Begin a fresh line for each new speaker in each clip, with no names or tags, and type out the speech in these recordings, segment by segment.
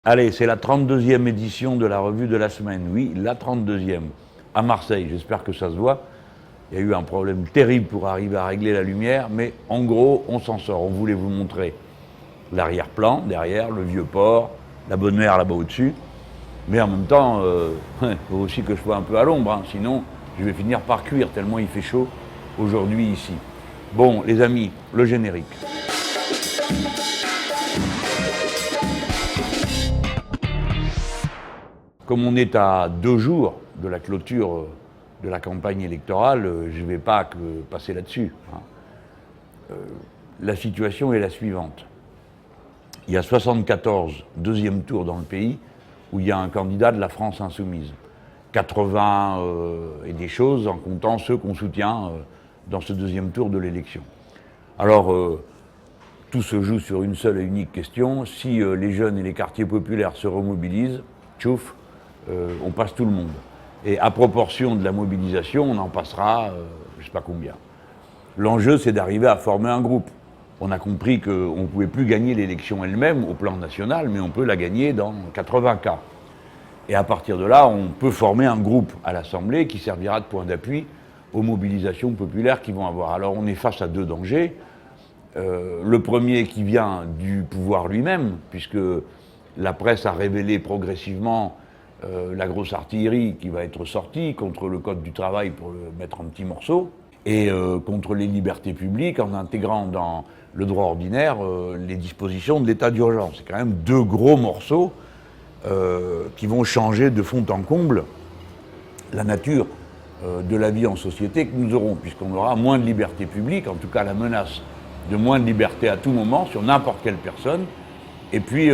Allez, c'est la 32e édition de la revue de la semaine. Oui, la 32e. À Marseille, j'espère que ça se voit. Il y a eu un problème terrible pour arriver à régler la lumière, mais en gros, on s'en sort. On voulait vous montrer l'arrière-plan, derrière, le vieux port, la bonne mer là-bas au-dessus. Mais en même temps, il faut aussi que je sois un peu à l'ombre, hein, sinon je vais finir par cuire tellement il fait chaud aujourd'hui ici. Bon, les amis, le générique. Comme on est à 2 jours de la clôture de la campagne électorale, je ne vais pas passer là-dessus. La situation est la suivante. Il y a 74 deuxième tours dans le pays où il y a un candidat de la France insoumise. 80 et des choses en comptant ceux qu'on soutient dans ce deuxième tour de l'élection. Alors, tout se joue sur une seule et unique question. Si les jeunes et les quartiers populaires se remobilisent, tchouf, on passe tout le monde. Et à proportion de la mobilisation, on en passera, je ne sais pas combien. L'enjeu, c'est d'arriver à former un groupe. On a compris qu'on ne pouvait plus gagner l'élection elle-même au plan national, mais on peut la gagner dans 80 cas. Et à partir de là, on peut former un groupe à l'Assemblée qui servira de point d'appui aux mobilisations populaires qu'ils vont avoir. Alors on est face à deux dangers. Le premier qui vient du pouvoir lui-même, puisque la presse a révélé progressivement la grosse artillerie qui va être sortie contre le Code du travail pour le mettre en petits morceaux, et contre les libertés publiques en intégrant dans le droit ordinaire les dispositions de l'état d'urgence. C'est quand même deux gros morceaux qui vont changer de fond en comble la nature de la vie en société que nous aurons, puisqu'on aura moins de liberté publique, en tout cas la menace de moins de liberté à tout moment sur n'importe quelle personne, et puis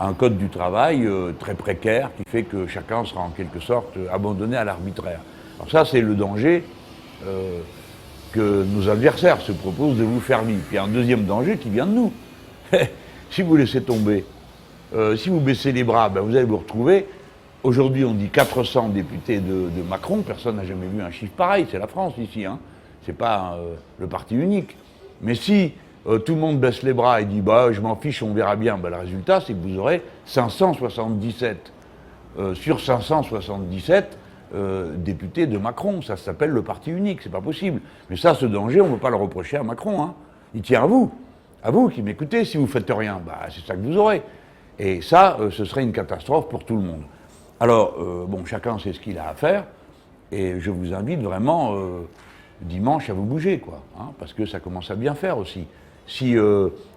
un code du travail très précaire qui fait que chacun sera en quelque sorte abandonné à l'arbitraire. Alors ça, c'est le danger que nos adversaires se proposent de vous faire vivre. Puis il y a un deuxième danger qui vient de nous. Si vous laissez tomber, si vous baissez les bras, ben vous allez vous retrouver. Aujourd'hui, on dit 400 députés de Macron. Personne n'a jamais vu un chiffre pareil. C'est la France ici, hein. C'est pas le parti unique. Mais si tout le monde baisse les bras et dit bah je m'en fiche, on verra bien, ben, le résultat c'est que vous aurez 577 sur 577 députés de Macron. Ça s'appelle le parti unique, c'est pas possible. Mais ça, ce danger, on ne peut pas le reprocher à Macron, hein. Il tient à vous qui m'écoutez. Si vous faites rien, bah, c'est ça que vous aurez. Et ça, ce serait une catastrophe pour tout le monde. Alors, bon, chacun sait ce qu'il a à faire, et je vous invite vraiment dimanche à vous bouger, quoi, hein, parce que ça commence à bien faire aussi. Si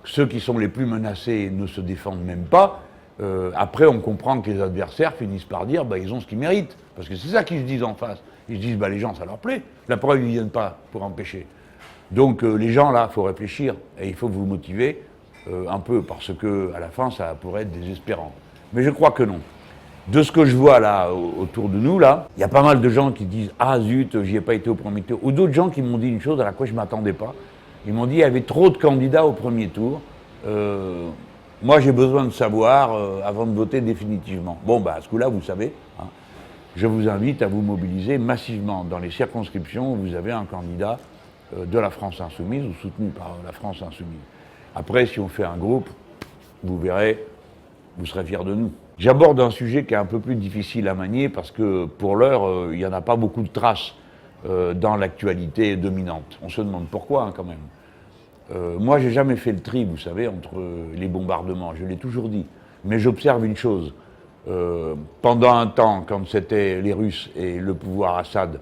ceux qui sont les plus menacés ne se défendent même pas, après on comprend que les adversaires finissent par dire bah, ils ont ce qu'ils méritent, parce que c'est ça qu'ils se disent en face. Ils se disent bah, les gens ça leur plaît, la preuve ils ne viennent pas pour empêcher. Donc les gens là, il faut réfléchir, et il faut vous motiver un peu, parce que à la fin ça pourrait être désespérant. Mais je crois que non. De ce que je vois là autour de nous, là, il y a pas mal de gens qui disent « Ah zut, j'y ai pas été au premier tour », ou d'autres gens qui m'ont dit une chose à laquelle je ne m'attendais pas. Ils m'ont dit « Il y avait trop de candidats au premier tour. Moi, j'ai besoin de savoir avant de voter définitivement. » Bon, bah, à ce coup-là, vous savez, hein, je vous invite à vous mobiliser massivement dans les circonscriptions où vous avez un candidat de la France Insoumise ou soutenu par la France Insoumise. Après, si on fait un groupe, vous verrez, vous serez fiers de nous. J'aborde un sujet qui est un peu plus difficile à manier parce que pour l'heure, il n'y en a pas beaucoup de traces dans l'actualité dominante. On se demande pourquoi, hein, quand même. Moi, j'ai jamais fait le tri, vous savez, entre les bombardements, je l'ai toujours dit. Mais j'observe une chose. Pendant un temps, quand c'était les Russes et le pouvoir Assad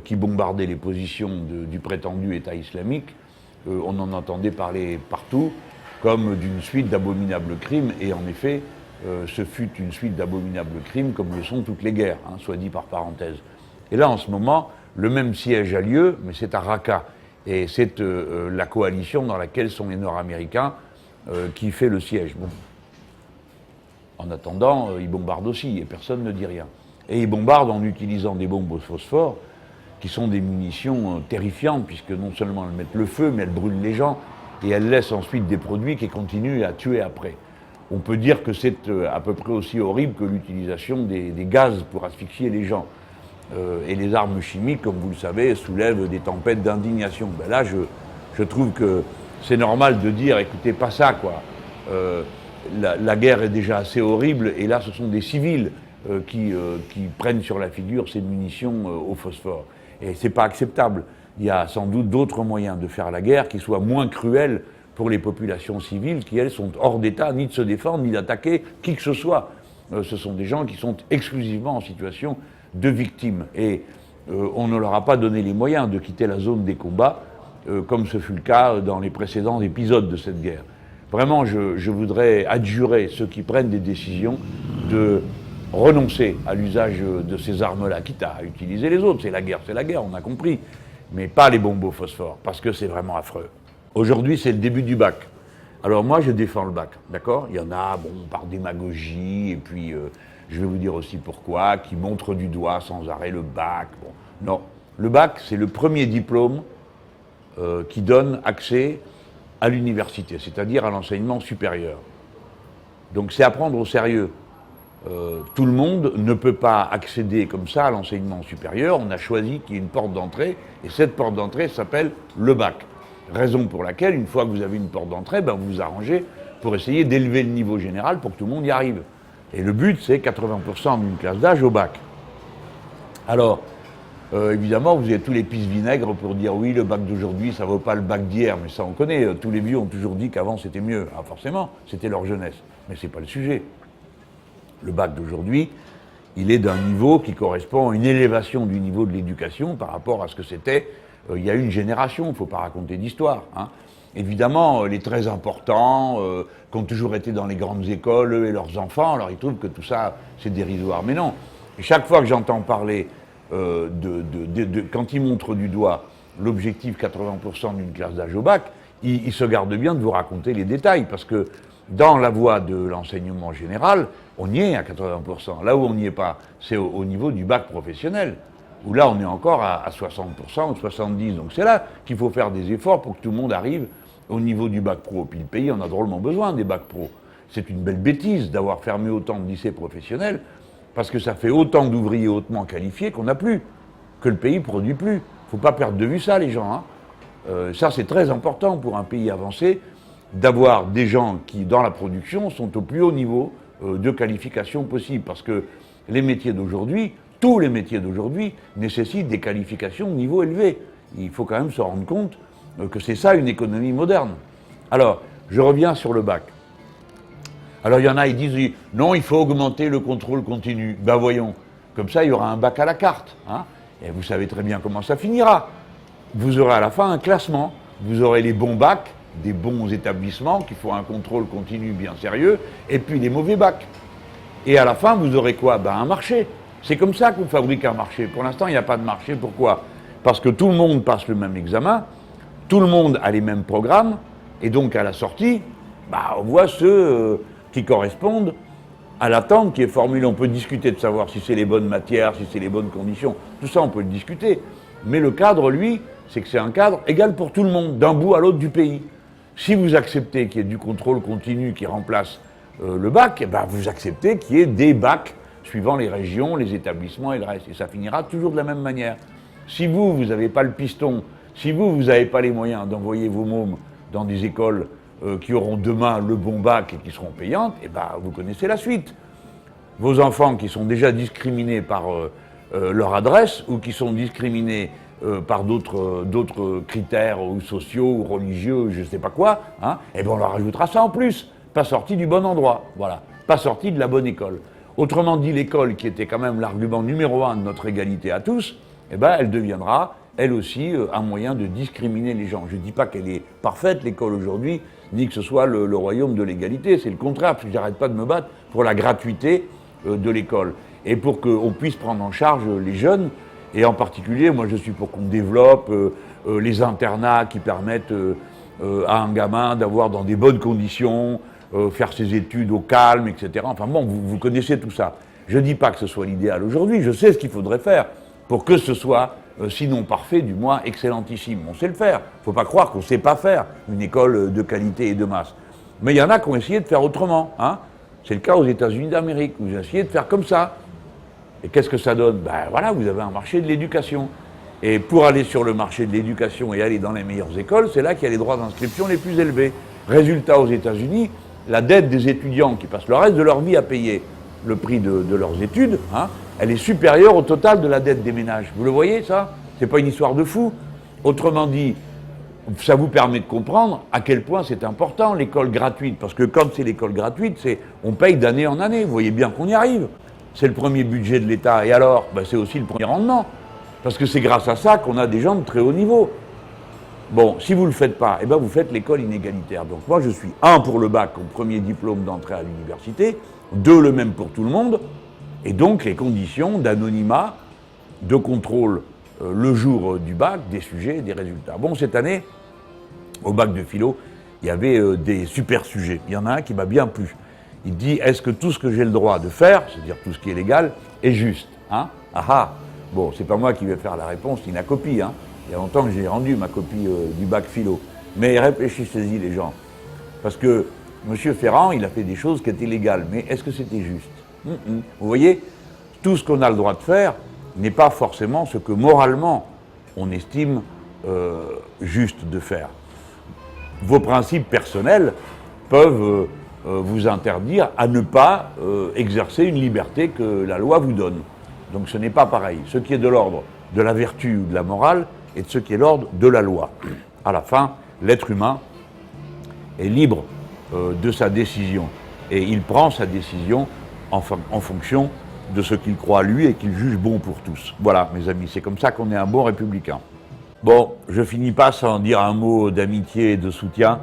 qui bombardaient les positions du prétendu État islamique, on en entendait parler partout comme d'une suite d'abominables crimes, et en effet, ce fut une suite d'abominables crimes comme le sont toutes les guerres, hein, soit dit par parenthèse. Et là, en ce moment, le même siège a lieu, mais c'est à Raqqa. Et c'est la coalition dans laquelle sont les Nord-Américains qui fait le siège. Bon. En attendant, ils bombardent aussi, et personne ne dit rien. Et ils bombardent en utilisant des bombes au phosphore, qui sont des munitions terrifiantes, puisque non seulement elles mettent le feu, mais elles brûlent les gens, et elles laissent ensuite des produits qui continuent à tuer après. On peut dire que c'est à peu près aussi horrible que l'utilisation des gaz pour asphyxier les gens. Et les armes chimiques, comme vous le savez, soulèvent des tempêtes d'indignation. Ben là, je trouve que c'est normal de dire, écoutez, pas ça, quoi. la guerre est déjà assez horrible, et là ce sont des civils qui prennent sur la figure ces munitions au phosphore. Et c'est pas acceptable. Il y a sans doute d'autres moyens de faire la guerre qui soient moins cruels pour les populations civiles qui, elles, sont hors d'état ni de se défendre, ni d'attaquer qui que ce soit. Ce sont des gens qui sont exclusivement en situation de victimes. Et on ne leur a pas donné les moyens de quitter la zone des combats, comme ce fut le cas dans les précédents épisodes de cette guerre. Vraiment, je voudrais adjurer ceux qui prennent des décisions de renoncer à l'usage de ces armes-là, quitte à utiliser les autres. C'est la guerre, on a compris. Mais pas les bombes au phosphore, parce que c'est vraiment affreux. Aujourd'hui, c'est le début du bac. Alors moi, je défends le bac, d'accord? Il y en a, bon, par démagogie, et puis je vais vous dire aussi pourquoi, qui montrent du doigt sans arrêt le bac. Bon. Non, le bac, c'est le premier diplôme qui donne accès à l'université, c'est-à-dire à l'enseignement supérieur. Donc c'est à prendre au sérieux. Tout le monde ne peut pas accéder comme ça à l'enseignement supérieur. On a choisi qu'il y ait une porte d'entrée, et cette porte d'entrée s'appelle le bac. Raison pour laquelle, une fois que vous avez une porte d'entrée, ben vous vous arrangez pour essayer d'élever le niveau général pour que tout le monde y arrive. Et le but, c'est 80% d'une classe d'âge au bac. Alors, évidemment, vous avez tous les pistes vinaigres pour dire oui, le bac d'aujourd'hui, ça ne vaut pas le bac d'hier, mais ça on connaît. Tous les vieux ont toujours dit qu'avant c'était mieux. Ah, forcément, c'était leur jeunesse. Mais ce n'est pas le sujet. Le bac d'aujourd'hui, il est d'un niveau qui correspond à une élévation du niveau de l'éducation par rapport à ce que c'était il y a une génération. Il ne faut pas raconter d'histoire. Hein. Évidemment, les très importants, qui ont toujours été dans les grandes écoles, eux et leurs enfants, alors ils trouvent que tout ça, c'est dérisoire. Mais non. Et chaque fois que j'entends parler, quand ils montrent du doigt l'objectif 80% d'une classe d'âge au bac, ils se gardent bien de vous raconter les détails, parce que dans la voie de l'enseignement général, on y est à 80%. Là où on n'y est pas, c'est au niveau du bac professionnel, où là on est encore à 60% ou 70%. Donc c'est là qu'il faut faire des efforts pour que tout le monde arrive au niveau du bac pro. Puis le pays en a drôlement besoin des bacs pro. C'est une belle bêtise d'avoir fermé autant de lycées professionnels, parce que ça fait autant d'ouvriers hautement qualifiés qu'on n'a plus, que le pays produit plus. Il ne faut pas perdre de vue ça, les gens. Hein. Ça, c'est très important pour un pays avancé, d'avoir des gens qui, dans la production, sont au plus haut niveau de qualification possible. Parce que les métiers d'aujourd'hui, tous les métiers d'aujourd'hui, nécessitent des qualifications de niveau élevé. Il faut quand même se rendre compte que c'est ça une économie moderne. Alors, je reviens sur le bac. Alors il y en a, ils disent, non, il faut augmenter le contrôle continu. Ben voyons, comme ça il y aura un bac à la carte. Hein, et vous savez très bien comment ça finira. Vous aurez à la fin un classement. Vous aurez les bons bacs, des bons établissements qui font un contrôle continu bien sérieux, et puis les mauvais bacs. Et à la fin, vous aurez quoi? Ben un marché. C'est comme ça qu'on fabrique un marché. Pour l'instant, il n'y a pas de marché. Pourquoi? Parce que tout le monde passe le même examen, tout le monde a les mêmes programmes, et donc à la sortie, on voit ceux qui correspondent à l'attente qui est formulée. On peut discuter de savoir si c'est les bonnes matières, si c'est les bonnes conditions, tout ça on peut le discuter. Mais le cadre, lui, c'est que c'est un cadre égal pour tout le monde, d'un bout à l'autre du pays. Si vous acceptez qu'il y ait du contrôle continu qui remplace le bac, vous acceptez qu'il y ait des bacs suivant les régions, les établissements et le reste. Et ça finira toujours de la même manière. Si vous n'avez pas le piston, si vous n'avez pas les moyens d'envoyer vos mômes dans des écoles qui auront demain le bon bac et qui seront payantes, vous connaissez la suite. Vos enfants qui sont déjà discriminés par leur adresse ou qui sont discriminés par d'autres critères ou sociaux ou religieux, je ne sais pas quoi, hein, on leur ajoutera ça en plus. Pas sorti du bon endroit, voilà. Pas sorti de la bonne école. Autrement dit, l'école, qui était quand même l'argument numéro 1 de notre égalité à tous, elle deviendra, elle aussi, un moyen de discriminer les gens. Je ne dis pas qu'elle est parfaite, l'école aujourd'hui, ni que ce soit le royaume de l'égalité. C'est le contraire, parce que je n'arrête pas de me battre pour la gratuité de l'école. Et pour qu'on puisse prendre en charge les jeunes, et en particulier, moi je suis pour qu'on développe les internats qui permettent à un gamin d'avoir dans des bonnes conditions, faire ses études au calme, etc. Enfin bon, vous connaissez tout ça. Je ne dis pas que ce soit l'idéal aujourd'hui, je sais ce qu'il faudrait faire pour que ce soit, sinon parfait, du moins excellentissime. On sait le faire. Il ne faut pas croire qu'on ne sait pas faire une école de qualité et de masse. Mais il y en a qui ont essayé de faire autrement. Hein. C'est le cas aux États-Unis d'Amérique, où ils ont essayé de faire comme ça. Et qu'est-ce que ça donne? Voilà, vous avez un marché de l'éducation. Et pour aller sur le marché de l'éducation et aller dans les meilleures écoles, c'est là qu'il y a les droits d'inscription les plus élevés. Résultat, aux États-Unis, la dette des étudiants qui passent le reste de leur vie à payer le prix de leurs études, hein, elle est supérieure au total de la dette des ménages. Vous le voyez, ça? C'est pas une histoire de fou. Autrement dit, ça vous permet de comprendre à quel point c'est important l'école gratuite. Parce que quand c'est l'école gratuite, on paye d'année en année. Vous voyez bien qu'on y arrive. C'est le premier budget de l'État. Et alors, ben, c'est aussi le premier rendement. Parce que c'est grâce à ça qu'on a des gens de très haut niveau. Bon, si vous ne le faites pas, eh ben vous faites l'école inégalitaire. Donc moi, je suis 1 pour le bac, comme premier diplôme d'entrée à l'université, 2 le même pour tout le monde, et donc les conditions d'anonymat, de contrôle le jour du bac, des sujets et des résultats. Bon, cette année, au bac de philo, il y avait des super sujets. Il y en a un qui m'a bien plu. Il dit, est-ce que tout ce que j'ai le droit de faire, c'est-à-dire tout ce qui est légal, est juste, hein? Ah ah. Bon, c'est pas moi qui vais faire la réponse, ni la copie, hein. Il y a longtemps que j'ai rendu ma copie du bac philo. Mais réfléchissez-y, les gens. Parce que M. Ferrand, il a fait des choses qui étaient légales. Mais est-ce que c'était juste? Vous voyez, tout ce qu'on a le droit de faire n'est pas forcément ce que moralement on estime juste de faire. Vos principes personnels peuvent vous interdire à ne pas exercer une liberté que la loi vous donne. Donc ce n'est pas pareil. Ce qui est de l'ordre de la vertu ou de la morale et de ce qui est l'ordre de la loi. À la fin, l'être humain est libre de sa décision. Et il prend sa décision en fonction de ce qu'il croit lui et qu'il juge bon pour tous. Voilà, mes amis, c'est comme ça qu'on est un bon républicain. Bon, je finis pas sans dire un mot d'amitié et de soutien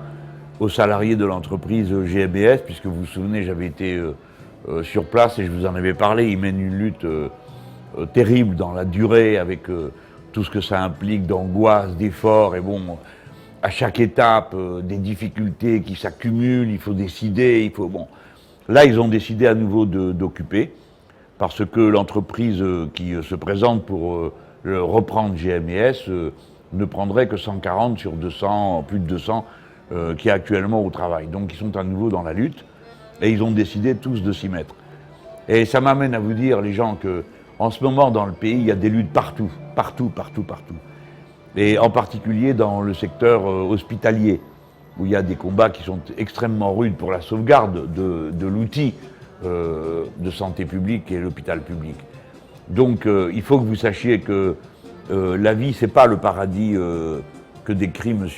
aux salariés de l'entreprise GMS, puisque vous vous souvenez, j'avais été sur place et je vous en avais parlé. Ils mènent une lutte terrible dans la durée avec tout ce que ça implique d'angoisse, d'efforts, et bon, à chaque étape, des difficultés qui s'accumulent, il faut décider, bon. Là, ils ont décidé à nouveau d'occuper, parce que l'entreprise qui se présente pour reprendre GMS ne prendrait que 140 sur 200, plus de 200 qui est actuellement au travail. Donc ils sont à nouveau dans la lutte, et ils ont décidé tous de s'y mettre. Et ça m'amène à vous dire, les gens, que en ce moment, dans le pays, il y a des luttes partout. Et en particulier dans le secteur hospitalier, où il y a des combats qui sont extrêmement rudes pour la sauvegarde de l'outil de santé publique et l'hôpital public. Donc il faut que vous sachiez que la vie, c'est pas le paradis que décrit M.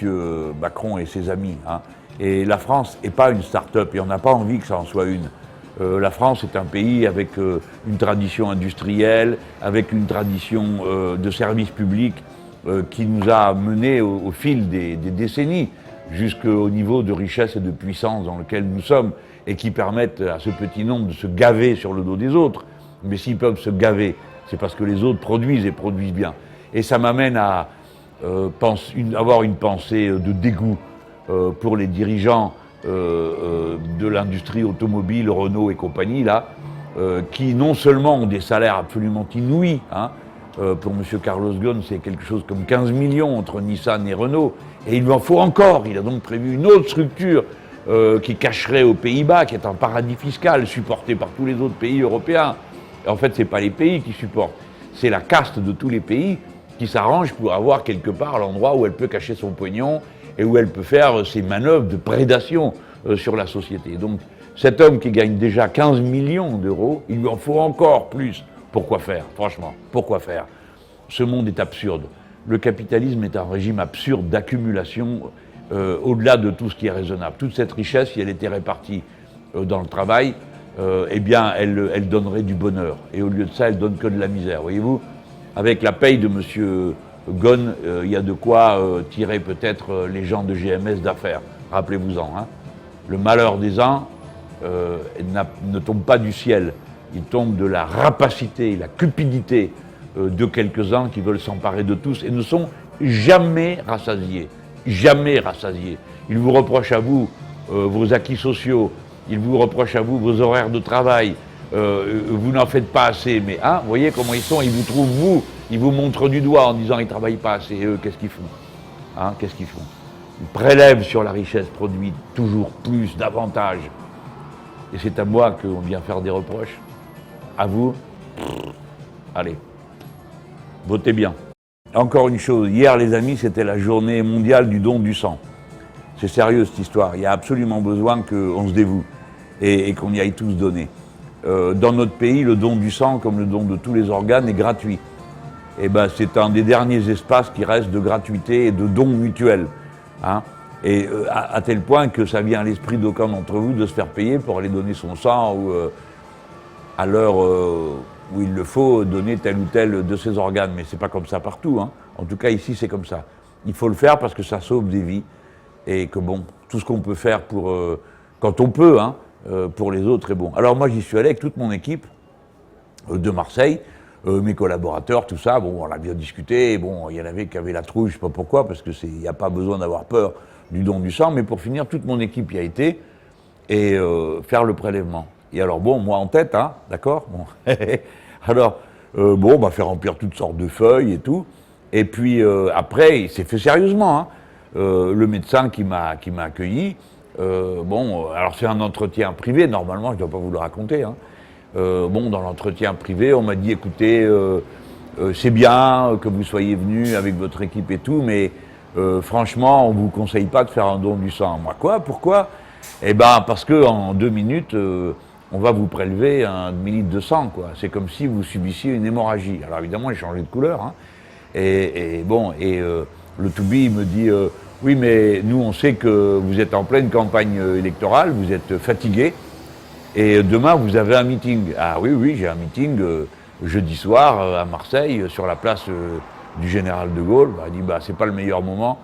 Macron et ses amis, hein. Et la France n'est pas une start-up, et on n'a pas envie que ça en soit une. La France est un pays avec une tradition industrielle, avec une tradition de services publics qui nous a menés au fil des décennies jusqu'au niveau de richesse et de puissance dans lequel nous sommes, et qui permettent à ce petit nombre de se gaver sur le dos des autres. Mais s'ils peuvent se gaver, c'est parce que les autres produisent et produisent bien. Et ça m'amène à avoir une pensée de dégoût pour les dirigeants de l'industrie automobile, Renault et compagnie, là, qui non seulement ont des salaires absolument inouïs, hein, pour M. Carlos Ghosn, c'est quelque chose comme 15 millions entre Nissan et Renault, et il lui en faut encore. Il a donc prévu une autre structure qui cacherait aux Pays-Bas, qui est un paradis fiscal supporté par tous les autres pays européens. Et en fait, ce n'est pas les pays qui supportent, c'est la caste de tous les pays qui s'arrange pour avoir quelque part l'endroit où elle peut cacher son pognon et où elle peut faire ses manœuvres de prédation sur la société. Donc cet homme qui gagne déjà 15 millions d'euros, il lui en faut encore plus. Pourquoi faire, franchement? Pourquoi faire? Ce monde est absurde. Le capitalisme est un régime absurde d'accumulation au-delà de tout ce qui est raisonnable. Toute cette richesse, si elle était répartie dans le travail, eh bien, elle donnerait du bonheur. Et au lieu de ça, elle donne que de la misère. Voyez-vous, avec la paye de M. Ghosn, il y a de quoi tirer peut-être les gens de GMS d'affaires. Rappelez-vous-en. Hein. Le malheur des uns ne tombe pas du ciel. Il tombe de la rapacité, la cupidité de quelques-uns qui veulent s'emparer de tous et ne sont jamais rassasiés. Jamais rassasiés. Ils vous reprochent à vous vos acquis sociaux, ils vous reprochent à vous vos horaires de travail, vous n'en faites pas assez, mais hein, vous voyez comment ils sont, ils vous trouvent vous, ils vous montrent du doigt en disant ils ne travaillent pas assez, et eux, qu'est-ce qu'ils font, hein, qu'est-ce qu'ils font? Ils prélèvent sur la richesse produite toujours plus, davantage. Et c'est à moi qu'on vient faire des reproches. À vous, allez, votez bien. Encore une chose, hier les amis, c'était la journée mondiale du don du sang. C'est sérieux cette histoire. Il y a absolument besoin qu'on se dévoue et qu'on y aille tous donner. Dans notre pays, le don du sang, comme le don de tous les organes, est gratuit. Et ben, c'est un des derniers espaces qui reste de gratuité et de dons mutuels. Hein. Et à tel point que ça vient à l'esprit d'aucun d'entre vous de se faire payer pour aller donner son sang ou à l'heure où il le faut donner tel ou tel de ses organes. Mais c'est pas comme ça partout. Hein. En tout cas, ici, c'est comme ça. Il faut le faire parce que ça sauve des vies. Et que bon, tout ce qu'on peut faire pour, quand on peut, hein, pour les autres est bon. Alors moi, j'y suis allé avec toute mon équipe de Marseille, mes collaborateurs, tout ça. Bon, on a bien discuté. Bon, il y en avait qui avaient la trouille, je sais pas pourquoi, parce que il n'y a pas besoin d'avoir peur du don du sang. Mais pour finir, toute mon équipe y a été et faire le prélèvement. Et alors bon, moi en tête, hein, d'accord. Bon. Alors bon, on va faire remplir toutes sortes de feuilles et tout. Et puis après, il s'est fait sérieusement. Hein. Le médecin qui m'a accueilli, bon, alors c'est un entretien privé, normalement, je ne dois pas vous le raconter. Hein. Bon, dans l'entretien privé, on m'a dit, écoutez, c'est bien que vous soyez venu avec votre équipe et tout, mais franchement, on ne vous conseille pas de faire un don du sang. Moi, quoi? Pourquoi? Eh bien, parce qu'en 2 minutes, on va vous prélever un demi-litre de sang, quoi. C'est comme si vous subissiez une hémorragie. Alors évidemment, j'ai changé de couleur, hein. Et bon, le to-be me dit oui, mais nous on sait que vous êtes en pleine campagne électorale, vous êtes fatigué, et demain vous avez un meeting. Ah oui, oui, j'ai un meeting jeudi soir à Marseille, sur la place du Général de Gaulle. Il dit c'est pas le meilleur moment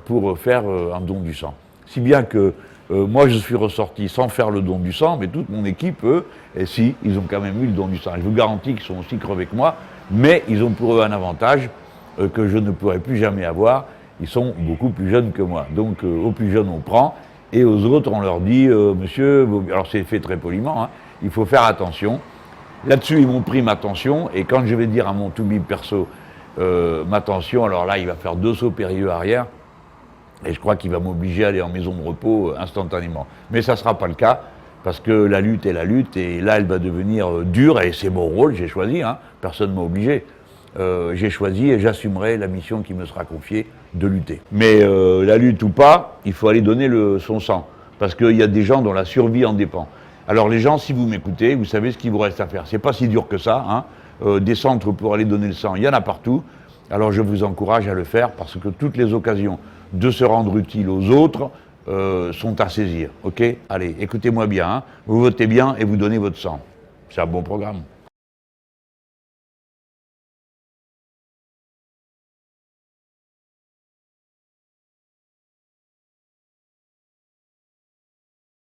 pour faire un don du sang. Si bien que moi je suis ressorti sans faire le don du sang, mais toute mon équipe, eux, et si, ils ont quand même eu le don du sang. Je vous garantis qu'ils sont aussi crevés que moi, mais ils ont pour eux un avantage que je ne pourrai plus jamais avoir. Ils sont beaucoup plus jeunes que moi. Donc aux plus jeunes on prend, et aux autres on leur dit monsieur, alors c'est fait très poliment, hein, il faut faire attention. Là-dessus ils m'ont pris ma tension, et quand je vais dire à mon to-be perso ma tension, alors là il va faire 2 sauts périlleux arrière, et je crois qu'il va m'obliger à aller en maison de repos instantanément. Mais ça ne sera pas le cas, parce que la lutte est la lutte, et là elle va devenir dure, et c'est mon rôle, j'ai choisi, hein, personne ne m'a obligé. J'ai choisi et j'assumerai la mission qui me sera confiée de lutter. Mais la lutte ou pas, il faut aller donner son sang, parce qu'il y a des gens dont la survie en dépend. Alors les gens, si vous m'écoutez, vous savez ce qu'il vous reste à faire. C'est pas si dur que ça, hein. Des centres pour aller donner le sang, il y en a partout. Alors je vous encourage à le faire, parce que toutes les occasions de se rendre utile aux autres sont à saisir. Ok ? Allez, écoutez-moi bien, hein. Vous votez bien et vous donnez votre sang. C'est un bon programme.